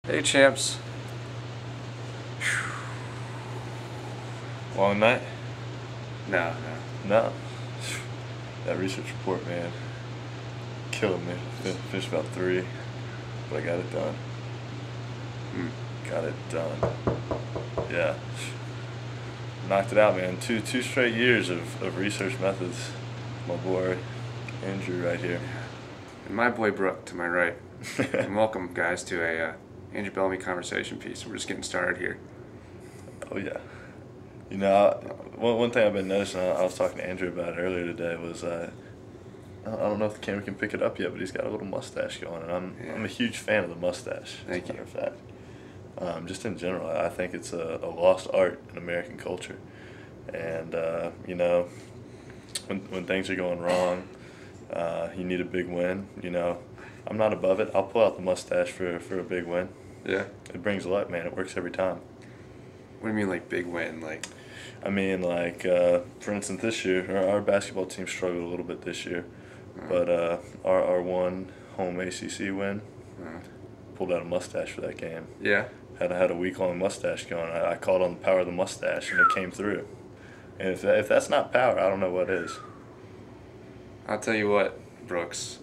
Hey champs. Long night? No. No. That research report, man, killed me. Finished about 3, but I got it done. Got it done. Yeah. Knocked it out, man. Two straight years of research methods. My boy Andrew right here. And my boy Brook to my right. And welcome guys to a Andrew Bellamy conversation piece. We're just getting started here. Oh yeah. You know, one thing I've been noticing, I was talking to Andrew about it earlier today, was I don't know if the camera can pick it up yet, but he's got a little mustache going, and I'm a huge fan of the mustache. Thank as a you. matter of fact. Just in general, I think it's a lost art in American culture, and you know, when things are going wrong, you need a big win. You know, I'm not above it. I'll pull out the mustache for a big win. Yeah. It brings luck, man. It works every time. What do you mean like big win? Like I mean, like, for instance, this year, our basketball team struggled a little bit this year, but our one home ACC win, pulled out a mustache for that game. yeah. Had a week-long mustache going. I called on the power of the mustache, and it came through. And if that's not power, I don't know what is. I'll tell you what, Brooks.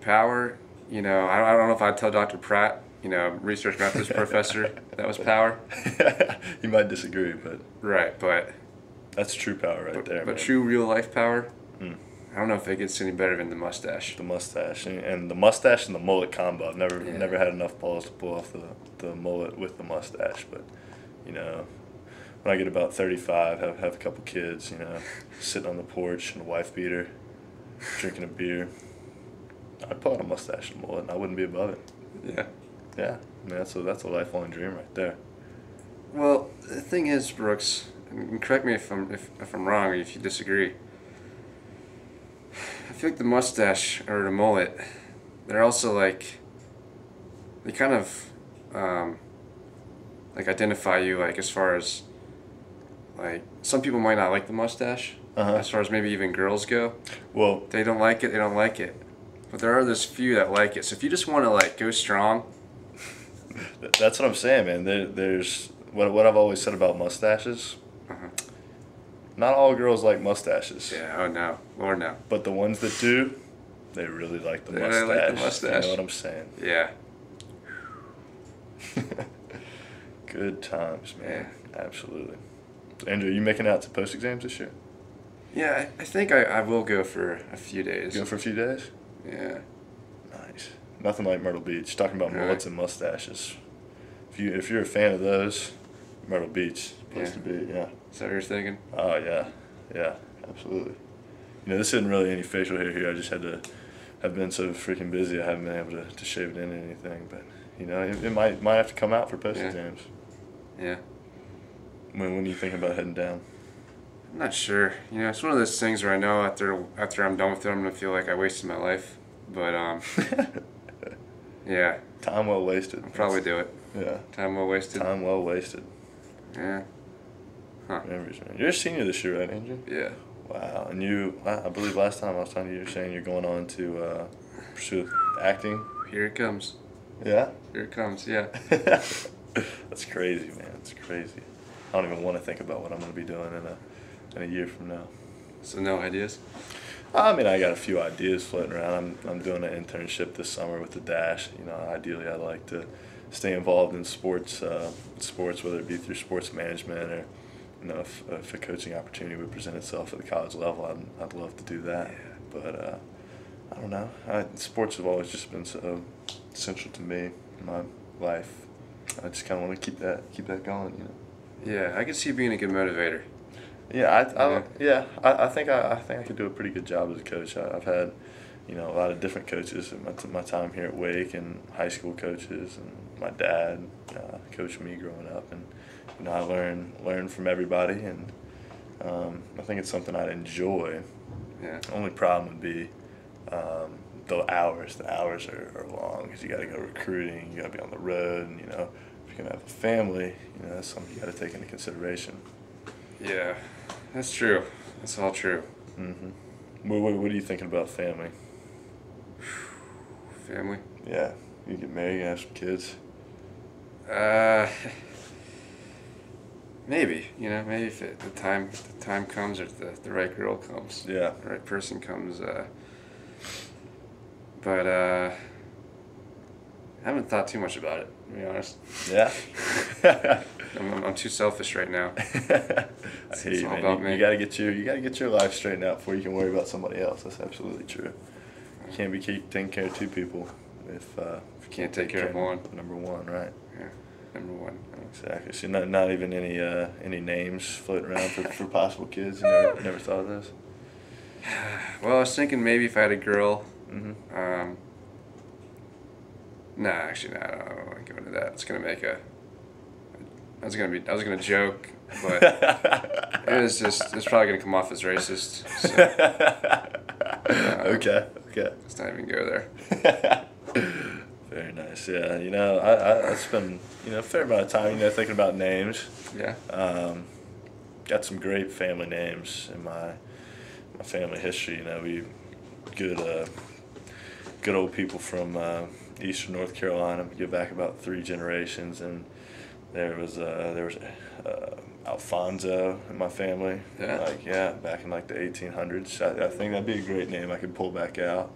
Power, you know, I don't know if I'd tell Dr. Pratt, you know, research methods professor, that was power. You might disagree, but Right, but that's true power right there, but man. true real life power, Mm. I don't know if it gets any better than the mustache. The mustache and the mustache and the mullet combo. I've never Yeah. never had enough balls to pull off the mullet with the mustache, but you know, when I get about 35, have a couple kids, you know, sitting on the porch and a wife beater, drinking a beer, I'd pull out a mustache and mullet, and I wouldn't be above it. Yeah. Yeah, I mean, that's a lifelong dream right there. Well, the thing is, Brooks, and correct me if I'm wrong or if you disagree. I feel like the mustache or the mullet, they're also like, they kind of like identify you, like as far as like some people might not like the mustache, as far as maybe even girls go. Well, They don't like it. They don't like it. But there are this few that like it. So if you just want to like go strong, that's what I'm saying, man. There's what I've always said about mustaches. Not all girls like mustaches. yeah. Oh no, Lord no. But the ones that do, they really like the They mustache. like the mustache. You know what I'm saying? Yeah. Good times, man. Absolutely. Andrew, you making out to post exams this year? Yeah, I think I will go for a few days. Go for a few days? Yeah. Nice. Nothing like Myrtle Beach. Talking about Right. mullets and mustaches. If you're a fan of those, Myrtle Beach is the place to be. Yeah. Is that what you're thinking? Oh yeah, absolutely. You know, this isn't really any facial hair here. I just have been so freaking busy. I haven't been able to shave it in anything. But you know, it might have to come out for post exams. Yeah. When are you thinking about heading down? I'm not sure. You know, it's one of those things where I know after I'm done with it, I'm gonna feel like I wasted my life. But yeah. Time well wasted. I'll probably do it. Yeah. Time well wasted. Time well wasted. Yeah. Huh. Memories, man. You're a senior this year, right, Andrew? Yeah. Wow. And I believe last time I was talking to you, were saying you're going on to pursue acting. Here it comes. Yeah? Here it comes. Yeah. That's crazy, man. It's crazy. I don't even want to think about what I'm going to be doing in a year from now. So no ideas. I mean, I got a few ideas floating around. I'm doing an internship this summer with the Dash. You know, ideally, I'd like to stay involved in sports, whether it be through sports management or, you know, if a coaching opportunity would present itself at the college level, I'd love to do that. Yeah. But I don't know. Sports have always just been so central to me in my life. I just kind of want to keep that going, you know. Yeah, I could see you being a good motivator. Yeah, I think I could do a pretty good job as a coach. I've had, you know, a lot of different coaches in my time here at Wake, and high school coaches, and my dad coached me growing up, and you know, I learned from everybody, and I think it's something I'd enjoy. Yeah. The only problem would be the hours. The hours are long because you got to go recruiting, you got to be on the road, and you know, if you're gonna have a family, you know, that's something you got to take into consideration. Yeah. That's true. That's all true. What are you thinking about family? Family. Yeah. You get married and have some kids? Maybe, maybe if the time comes, or if the right girl comes, Yeah. the right person comes. But I haven't thought too much about it, to be honest. Yeah. I'm too selfish right now. I hear It's you, all man. about You me. gotta get your life straightened out before you can worry about somebody else. That's absolutely true. You can't be taking care of two people if you can't take care of one. Number one, right? Yeah, number one. Exactly. So not even any names floating around for possible kids. You never thought of those? Well, I was thinking maybe if I had a girl. Mm-hmm. Nah, actually, no, I don't want to go into that. It's gonna make a. I was gonna joke, but it's probably gonna come off as racist. So, Okay. let's not even go there. Very nice. Yeah. I spend a fair amount of time thinking about names. Yeah. Got some great family names in my family history. We good old people from eastern North Carolina. We go back about 3 generations, and there was Alfonso in my family. Yeah. Back in the 1800s. I think that'd be a great name I could pull back out.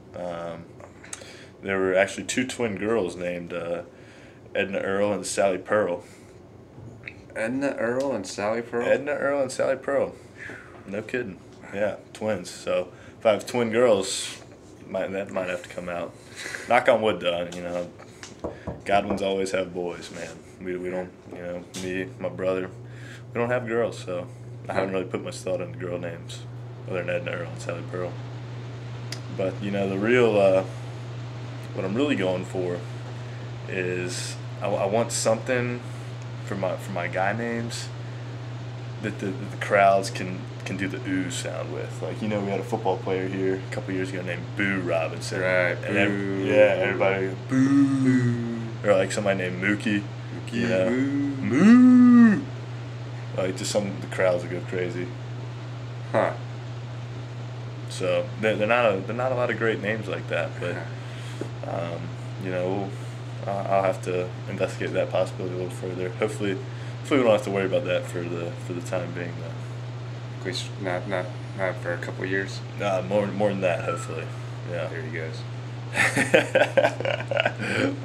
There were actually 2 twin girls named Edna Earl and Sally Pearl. Edna Earl and Sally Pearl. Edna Earl and Sally Pearl. No kidding. Yeah, twins. So if I have twin girls, that might have to come out. Knock on wood, though. Godwins always have boys, man. We don't. Me, my brother, we don't have girls, so I haven't really put much thought into girl names other than Edna Earl and Sally Pearl. But the real, what I'm really going for is I want something for my guy names that the crowds can do the ooh sound with. We had a football player here a couple years ago named Boo Robinson. Right. And everybody boo. Or somebody named Mookie. Moo. Just the crowds will go crazy. Huh. So they're not a lot of great names like that, but I'll have to investigate that possibility a little further. Hopefully we don't have to worry about that for the time being, though. At least not for a couple of years. More than that, hopefully. Yeah. There he goes.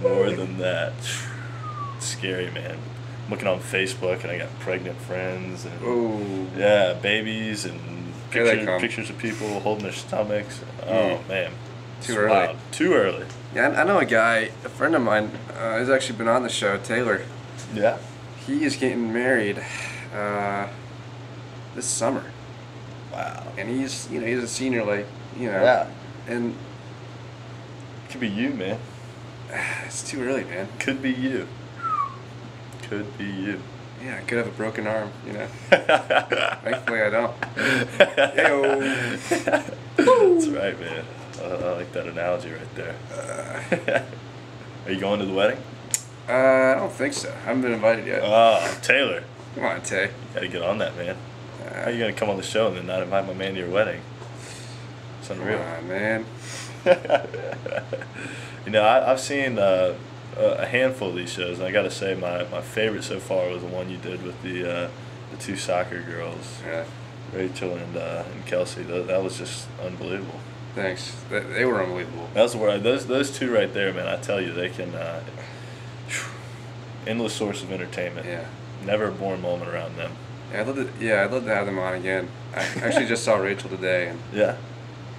More than that. It's scary, man. I'm looking on Facebook and I got pregnant friends and babies and pictures of people holding their stomachs. Oh man. Too early. Wild. Too early. Yeah, I know a guy, a friend of mine, has actually been on the show, Taylor. Yeah. He is getting married this summer. Wow. And he's a senior, Yeah. And Could be you, man. it's too early, man. Could be you. Could be you. Yeah, I could have a broken arm, Thankfully I don't. Yo. That's right, man. I like that analogy right there. Are you going to the wedding? I don't think so. I haven't been invited yet. Oh, Taylor. Come on, Tay. You gotta get on that, man. How are you gonna come on the show and then not invite my man to your wedding? It's unreal. Come on, man. I've seen a handful of these shows, and I gotta say my favorite so far was the one you did with the 2 soccer girls, Yeah. Rachel and Kelsey. That was just unbelievable. Thanks. They were unbelievable. That's where those 2 right there, man. I tell you, they can endless source of entertainment. Yeah. Never a boring moment around them. Yeah, I'd love to have them on again. I actually just saw Rachel today, and Yeah.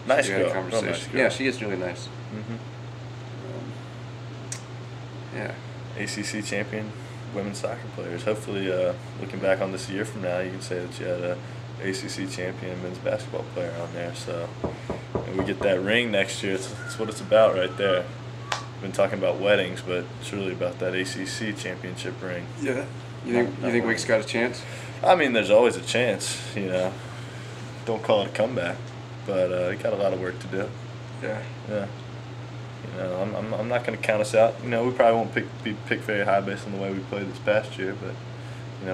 Nice we had girl. a conversation. Real nice girl. Yeah, she is really nice. Mm-hmm. Yeah. ACC champion women's soccer players. Hopefully, looking back on this year from now, you can say that you had a ACC champion men's basketball player on there. So, and we get that ring next year. It's what it's about right there. We've been talking about weddings, but it's really about that ACC championship ring. Yeah. You think Wick's got a chance? I mean, there's always a chance, Don't call it a comeback, but it got a lot of work to do. Yeah. Yeah. I'm not going to count us out. We probably won't be picked very high based on the way we played this past year, but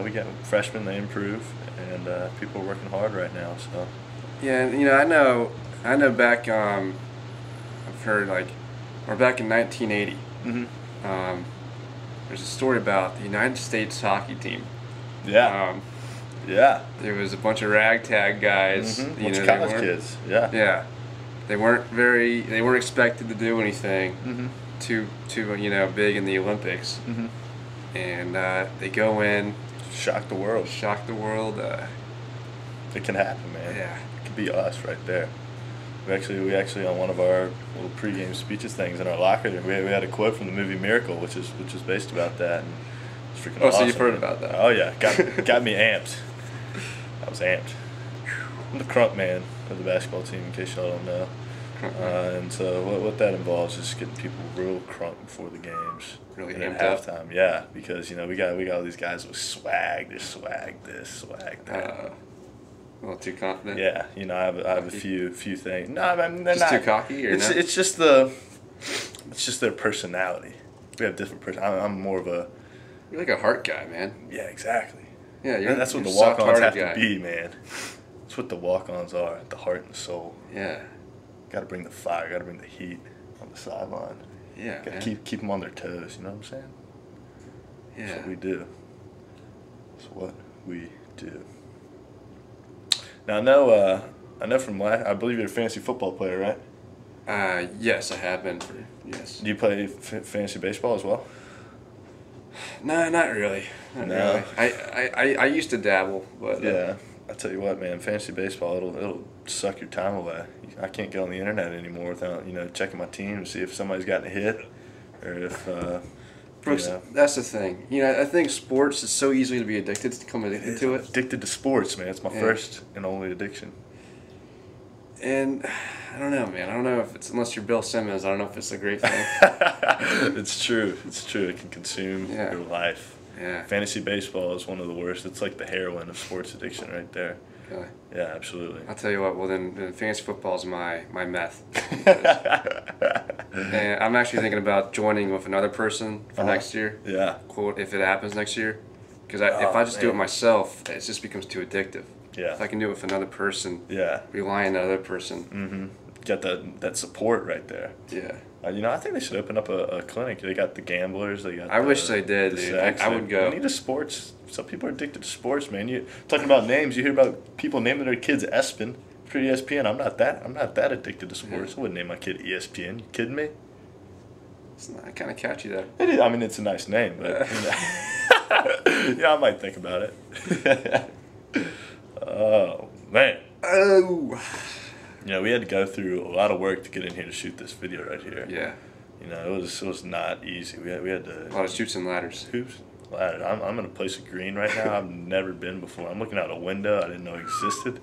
we got freshmen, they improve, and people are working hard right now. So. Yeah, I know. Back I've heard or back in 1980. Mm-hmm. Um, there's a story about the United States hockey team. Yeah. Yeah. There was a bunch of ragtag guys. Mm-hmm. You Bunch know, of they college weren't- kids. Yeah. Yeah, they weren't expected to do anything Mm-hmm. too big in the Olympics, Mm-hmm. and they go in, Shock the world. shock the world. It can happen, man. Yeah. It could be us right there. We actually on one of our little pregame speeches things in our locker room, we had a quote from the movie Miracle, which is based about that, and it's freaking Oh, awesome. so you've heard about that? Oh yeah, got me amped. I was amped. I'm the crunk man of the basketball team, in case y'all don't know. And so what that involves is getting people real crunk before the games. Really and at amped up? halftime, yeah, because we got all these guys with swag. There's swag this, swag that. A little too confident. Yeah, I have a few things. No, I mean they're Just not too cocky, or it's no? it's just their personality. We have different I'm more of a You're like a heart guy, man. yeah, exactly. Yeah, That's what you're the walk-ons soft-hearted have guy. to be, man. That's what the walk-ons are, the heart and the soul. Yeah, Got to bring the fire, got to bring the heat on the sideline. yeah, Got man. to keep them on their toes. You know what I'm saying? Yeah. That's what we do. That's what we do. Now I know from last. I believe you're a fantasy football player, right? Yes, I have been for yes. Do you play fantasy baseball as well? No, not really. Not No. really. I used to dabble, but Yeah. I tell you what, man, fantasy baseball it'll suck your time away. I can't get on the internet anymore without checking my team to see if somebody's gotten a hit or if Brooks, that's the thing. I think sports is so easy to be addicted to it. Addicted to sports, man. It's my Yeah. first and only addiction. And I don't know, man. I don't know if it's, unless you're Bill Simmons, I don't know if it's a great thing. It's true. It's true. It can consume Yeah. your life. Yeah. Fantasy baseball is one of the worst. It's like the heroin of sports addiction right there. Really. Yeah, absolutely. I'll tell you what. Well, then fantasy football is my meth. And I'm actually thinking about joining with another person for next year. Yeah. Quote, if it happens next year, because if I just do it man. myself, it just becomes too addictive. Yeah. If I can do it with another person, Yeah. rely on the other person. Mm-hmm. Got that support right there. Yeah. I think they should open up a clinic. They got the gamblers. They got. I wish they did, the dude. sex. I would go. We need a sports. Some people are addicted to sports, man. You talking about names? You hear about people naming their kids ESPN for ESPN. I'm not that addicted to sports. Yeah. I wouldn't name my kid ESPN. You kidding me? It's not kind of catchy though. It is. I mean, it's a nice name, but yeah, I might think about it. Oh man. Oh. We had to go through a lot of work to get in here to shoot this video right here. Yeah. It was not easy. We had to. A lot of chutes and ladders. Hoops. Ladder. I'm in a place of green right now. I've never been before. I'm looking out a window I didn't know existed.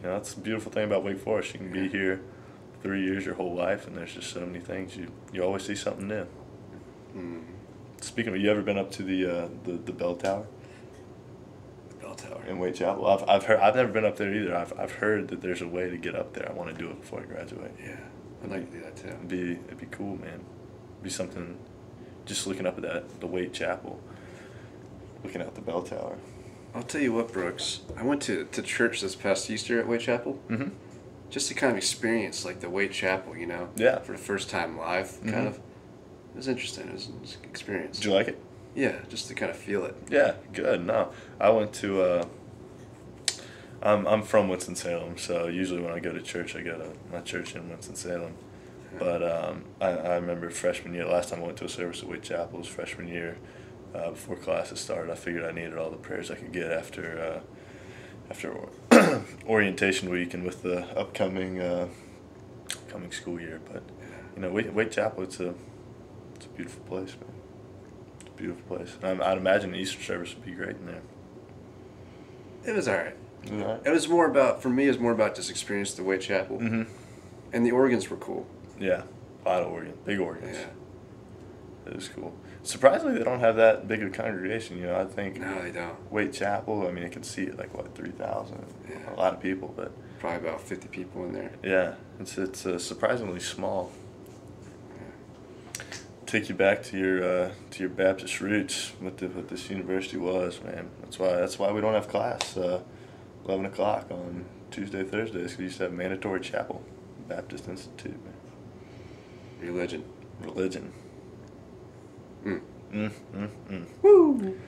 That's the beautiful thing about Wake Forest. You can be here 3 years, your whole life, and there's just so many things. You always see something new. Mm. Speaking of, you ever been up to the bell tower Bell tower. in Wake Chapel? I've heard. I've never been up there either. I've heard that there's a way to get up there. I want to do it before I graduate. Yeah. I'd like to do that too. It'd be cool, man. It'd be something. Just looking up at the Wake Chapel, looking out the bell tower. I'll tell you what, Brooks. I went to church this past Easter at Waite Chapel. Mm-hmm. Just to kind of experience like the Waite Chapel, Yeah. for the first time live, Mm-hmm. kind of. It was interesting. It was an experience. Did you like it? Yeah, just to kind of feel it. Yeah, good. No, I went to. I'm from Winston-Salem, so usually when I go to church, I go to my church in Winston-Salem. But I remember freshman year, last time I went to a service at Waite Chapel was freshman year, before classes started. I figured I needed all the prayers I could get after orientation week and with the upcoming school year. But Waite Chapel, it's a beautiful place, man. It's a beautiful place. I'd imagine the Easter service would be great in there. It was all right. Yeah. It was more about, for me, it was more about just experience the Waite Chapel. Mm-hmm. And the organs were cool. Yeah, a lot of organs, big organs. Yeah. It is cool. Surprisingly, they don't have that big of a congregation. I think No, they don't. Waite Chapel, I mean, it can seat like 3,000. Yeah. A lot of people, but Probably about 50 people in there. yeah, it's surprisingly small. Take you back to your Baptist roots, what this university was, man. That's why we don't have class 11 o'clock on Tuesday, Thursdays. We used to have mandatory chapel, Baptist Institute, man. Religion. Religion. Woo!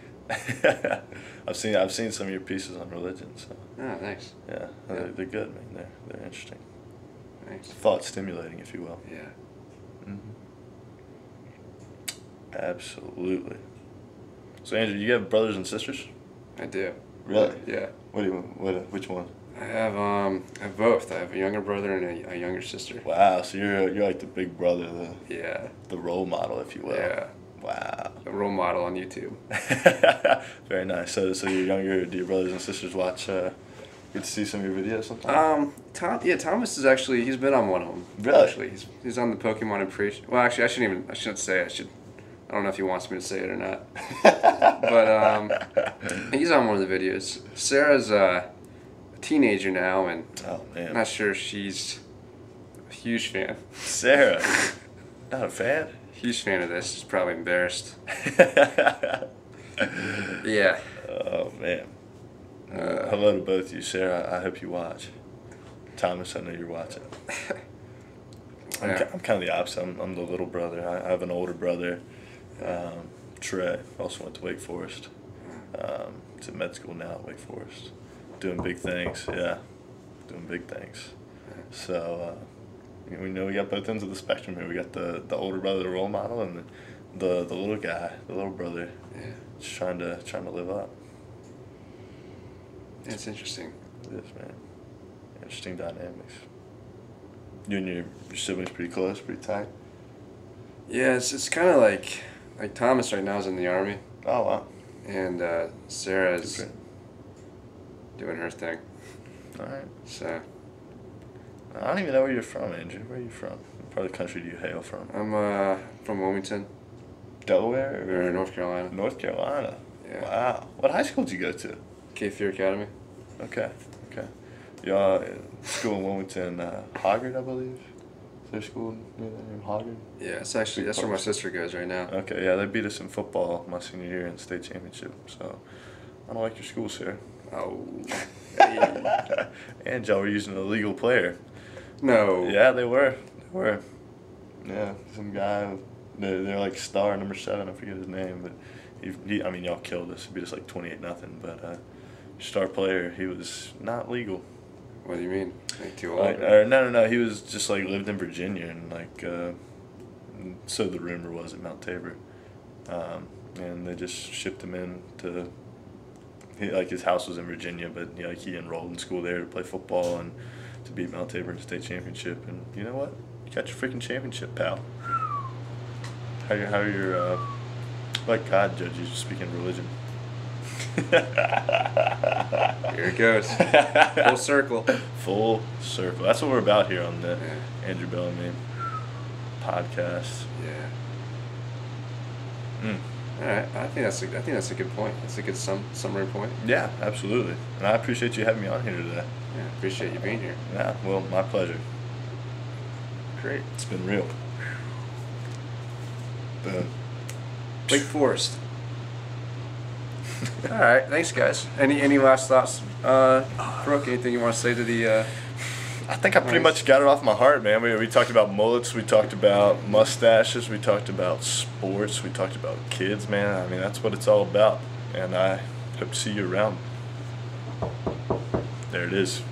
I've seen some of your pieces on religion, so Oh, thanks. yeah, they're good, man. They're interesting. Thanks. Thought stimulating, if you will. Yeah. Absolutely. So Andrew, you have brothers and sisters? I do. Really? Yeah. Which one? I have both. I have a younger brother and a younger sister. Wow, so you're like the big brother, Yeah. the role model, if you will. Yeah. Wow. A role model on YouTube. Very nice. So your your brothers and sisters watch, get to see some of your videos sometimes? Thomas is actually, he's been on one of them. Really? Actually, he's on the Pokemon and Preach. Well, actually, I shouldn't say it. I don't know if he wants me to say it or not. But he's on one of the videos. Sarah's a teenager now, and Oh, man. I'm not sure she's a huge fan. Sarah, not a fan? Huge fan of this. She's probably embarrassed. Yeah. Oh, man. Hello to both of you, Sarah. I hope you watch. Thomas, I know you're watching. Yeah. I'm kind of the opposite. I'm the little brother. I have an older brother, Trey. Also went to Wake Forest. He's in med school now at Wake Forest. Doing big things, yeah. Doing big things. So, we know we got both ends of the spectrum here. We got the older brother, the role model, and the little guy, the little brother, just trying to live up. It's interesting. It is, man. Interesting dynamics. You and your siblings pretty close, pretty tight? Yeah, it's kind of like Thomas right now is in the Army, Oh, wow. and Sarah's Good doing her thing. for him. All right. So I don't even know where you're from, Andrew. Where are you from? What part of the country do you hail from? I'm from Wilmington, Delaware or North Carolina. North Carolina? Yeah. Wow. What high school did you go to? Cape Fear Academy. Okay. Y'all, school in Wilmington, Hoggard, I believe? Is there a school near there in Hoggard? Yeah, it's actually that's where my sister goes right now. Okay, yeah, they beat us in football my senior year in the state championship. So, I don't like your school, sir. Oh. And y'all were using an illegal player. No. Yeah, they were. Yeah, some guy, they're like star number 7, I forget his name, but I mean, y'all killed us. He beat us like 28-0, but star player, he was not legal. What do you mean? Like too old? No. He was just like lived in Virginia and like, so the rumor was at Mount Tabor, and they just shipped him in to. His house was in Virginia, but he enrolled in school there to play football and to beat Mount Tabor in the state championship. And you know what? You got your freaking championship, pal. How your like God judges you speaking religion. Here it goes. Full circle. Full circle. That's what we're about here on the Andrew Bellamy podcast. Yeah. Mm. All right. I think that's a good point. That's a good summary point. Yeah, absolutely. And I appreciate you having me on here today. Yeah. Appreciate you being here. Yeah, well, my pleasure. Great. It's been real. Wake Forest. All right. Thanks, guys. Any last thoughts, Brook? Anything you want to say to the? I think I pretty much got it off my heart, man. We talked about mullets, we talked about mustaches, we talked about sports, we talked about kids, man. I mean, that's what it's all about. And I hope to see you around. There it is.